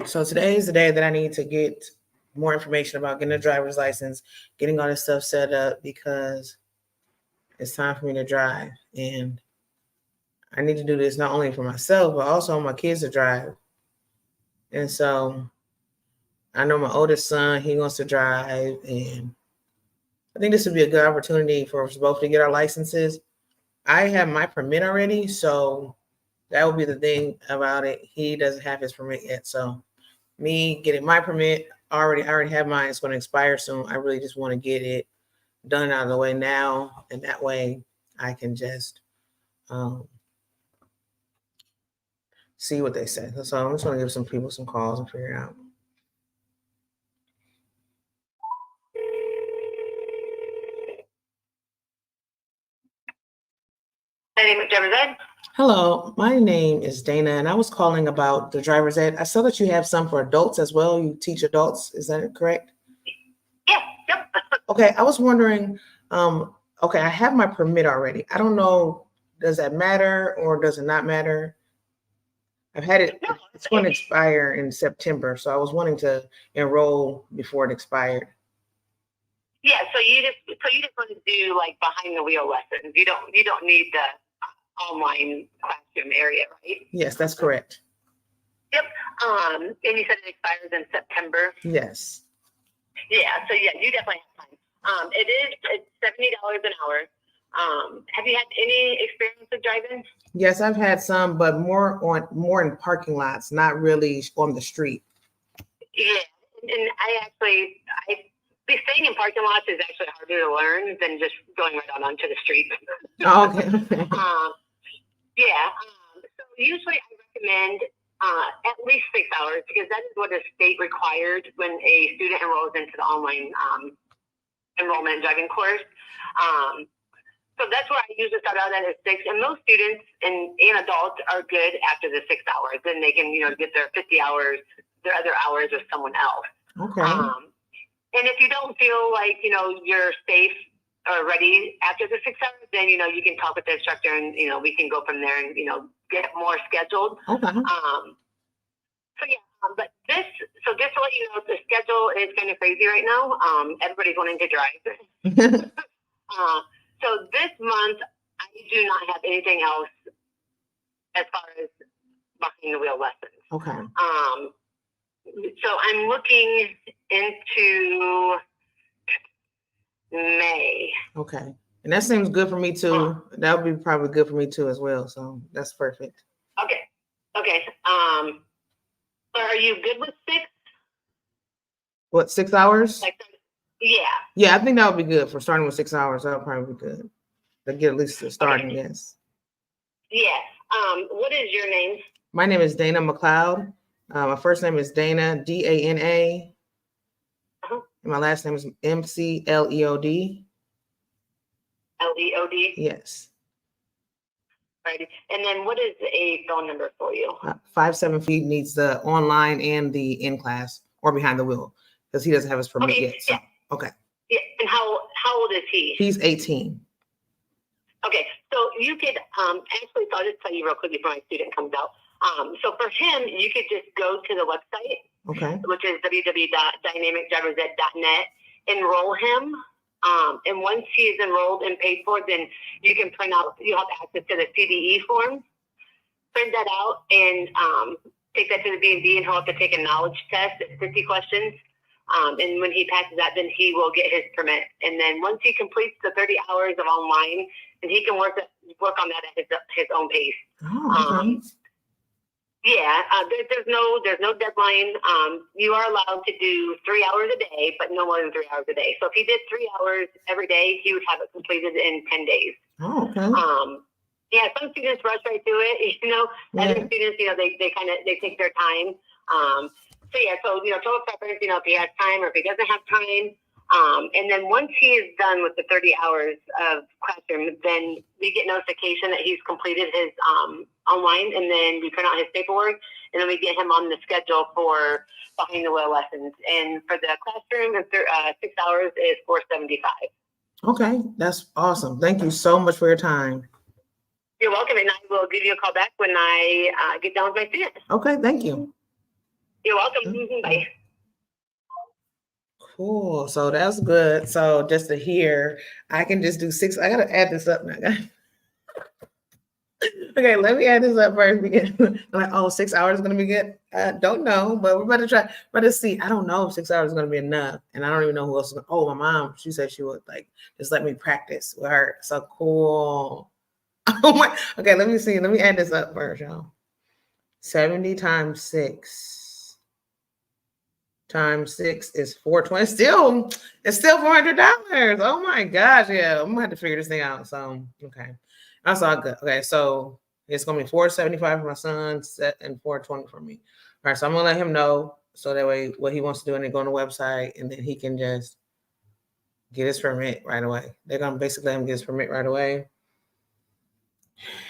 So today is the day that I need to get more information about getting a driver's license, getting all this stuff set up because it's time for me to drive. And I need to do this not only for myself, but also my kids to drive. And so I know my oldest son, he wants to drive. And I think this would be a good opportunity for us both to get our licenses. I have my permit already. So that would be the thing about it. He doesn't have his permit yet. So me getting my permit, I already have mine. It's going to expire soon. I really just want to get it done out of the way now, and that way I can just see what they say. So I'm just going to give some people some calls and figure it out. Driver's ed. Hello, my name is Dana, and I was calling about the driver's ed. I saw that you have some for adults as well. You teach adults, is that correct? Yeah, yep. Okay, I was wondering, okay, I have my permit already. I don't know, does that matter or does it not matter? I've had it, it's going to expire in September, so I was wanting to enroll before it expired. Yeah, so you just want to do like behind the wheel lessons. You don't need the online classroom area, right? Yes, that's correct. Yep. And you said it expires in September. Yes. Yeah. So yeah, you definitely have time. It's $70 an hour. Have you had any experience with driving? Yes, I've had some, but more in parking lots, not really on the street. Yeah, and I staying in parking lots is actually harder to learn than just going right on onto the street. Oh, okay. Yeah. So usually I recommend at least 6 hours because that is what the state required when a student enrolls into the online enrollment and driving course. So that's where I usually start out at 6. And most students and adults are good after the 6 hours. Then they can, get their 50 hours, their other hours with someone else. Okay. And if you don't feel like, you're safe or ready after the 6 hours, then, you can talk with the instructor and, we can go from there and, get more scheduled. Okay. So yeah, but just to let you know, the schedule is kind of crazy right now. Everybody's wanting to drive. So this month, I do not have anything else as far as behind the wheel lessons. Okay. So I'm looking into May. Okay. And that seems good for me too. That would be probably good for me too as well. So that's perfect. Okay. So are you good with 6? What, 6 hours? Yeah. Yeah, I think that would be good for starting with 6 hours. That would probably be good. To get at least starting, okay. Yes. Yeah. What is your name? My name is Dana McLeod. My first name is Dana, Dana. Uh-huh. And my last name is McLeod. Leod? Yes. Right. And then what is a phone number for you? 57 feet needs the online and the in class or behind the wheel because he doesn't have his permit yet. So. Yeah. Okay. Yeah. And how old is he? He's 18. Okay. So you could actually, so I'll just tell you real quick before my student comes out. So for him, you could just go to the website, okay, which is www.dynamicdriversed.net, enroll him. And once he's enrolled and paid for, then you can print out, you have access to the CDE form, print that out and take that to the B&B and he'll have to take a knowledge test, 50 questions. And when he passes that, then he will get his permit. And then once he completes the 30 hours of online, then he can work on that at his own pace. Oh, okay. Yeah, there's no deadline. You are allowed to do 3 hours a day, but no more than 3 hours a day. So if he did 3 hours every day, he would have it completed in 10 days. Oh, okay. Yeah, some students rush right through it. Yeah. Other students, they take their time. So total preference. If he has time or if he doesn't have time. And then once he is done with the 30 hours of classroom, then we get notification that he's completed his online, and then we print out his paperwork, and then we get him on the schedule for behind the wheel lessons. And for the classroom, 6 hours is $475. Okay, that's awesome. Thank you so much for your time. You're welcome, and I will give you a call back when I get done with my students. Okay, thank you. You're welcome. Bye. Cool. So that's good. So just to hear, I can just do 6. I gotta add this up now. Okay, let me add this up first because I'm like, oh, 6 hours is gonna be good. I don't know, but we're about to try. We're about to see. I don't know if 6 hours is gonna be enough, and I don't even know who else is gonna. Oh, my mom. She said she would like just let me practice with her. So cool. Oh my. Okay, let me see. Let me add this up first, y'all. 70 times 6 times 6 is 420. It's still $400. Oh my gosh, yeah. I'm gonna have to figure this thing out. So okay, that's all good. Okay, so it's gonna be $475 for my son, and $420 for me. All right, so I'm gonna let him know so that way what he wants to do, and then go on the website, and then he can just get his permit right away. They're gonna basically let him get his permit right away,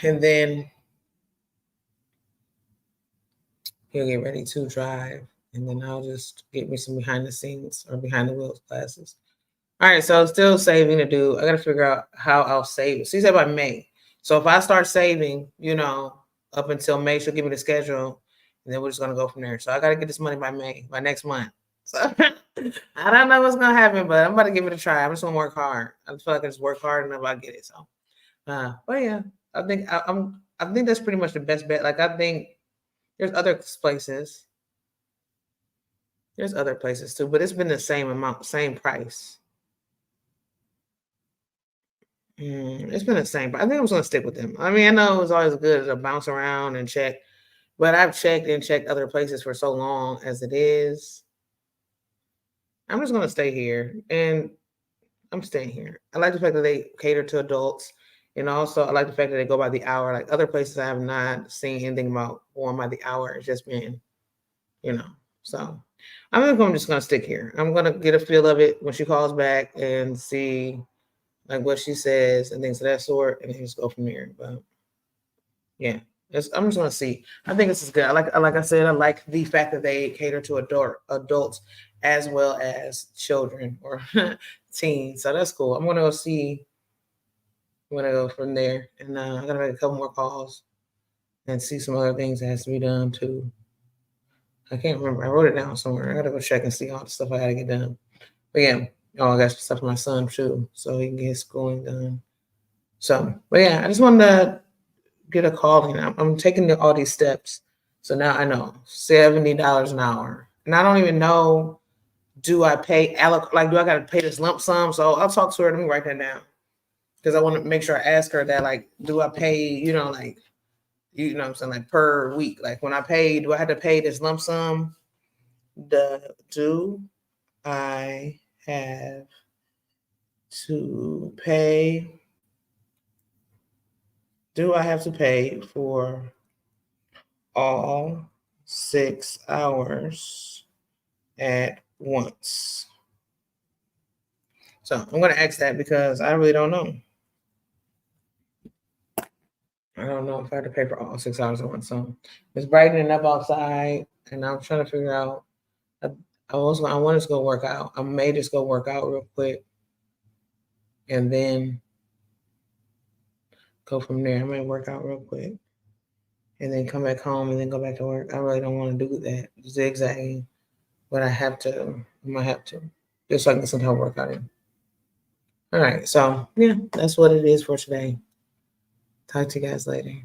and then he'll get ready to drive. And then I'll just get me some behind the scenes or behind the wheels classes. All right, so still saving to do. I got to figure out how I'll save it. So you said by May. So if I start saving, up until May, she'll give me the schedule, and then we're just gonna go from there. So I got to get this money by May, by next month. So I don't know what's gonna happen, but I'm about to give it a try. I'm just gonna work hard. I feel like I just work hard enough, I get it. So, but yeah, I think I think that's pretty much the best bet. Like I think there's other places. There's other places too, but it's been the same amount, same price. It's been the same, but I think I'm just gonna stick with them. I mean, I know it's always good to bounce around and check, but I've checked and checked other places for so long as it is. I'm just gonna stay here, and I'm staying here. I like the fact that they cater to adults, and also I like the fact that they go by the hour. Like other places, I have not seen anything about going by the hour. It's just been, so. I'm just gonna stick here. I'm gonna get a feel of it when she calls back and see like what she says and things of that sort, and then just go from there. But yeah, I'm just gonna see. I think this is good. Like I said, I like the fact that they cater to adults as well as children or teens. So that's cool. I'm gonna go see. I'm gonna go from there, and I'm gonna make a couple more calls and see some other things that has to be done too. I can't remember. I wrote it down somewhere. I gotta go check and see all the stuff I gotta get done. But yeah, I got stuff for my son too, so he can get his schooling done. So, but yeah, I just wanted to get a call. I'm taking all these steps, so now I know $70 an hour, and I don't even know. Do I pay like? Do I got to pay this lump sum? So I'll talk to her. Let me write that down because I want to make sure I ask her that. Like, do I pay? Like. You know what I'm saying, like per week. Like when I pay, do I have to pay this lump sum? Do I have to pay? Do I have to pay for all 6 hours at once? So I'm going to ask that because I really don't know. I don't know if I have to pay for all 6 hours at once. So it's brightening up outside, and I'm trying to figure out. I want to go work out. I may just go work out real quick, and then go from there. I may work out real quick, and then come back home, and then go back to work. I really don't want to do that zigzagging, but I have to. I might have to, just so I can get some type of workout in. All right, so yeah, that's what it is for today. Talk to you guys later.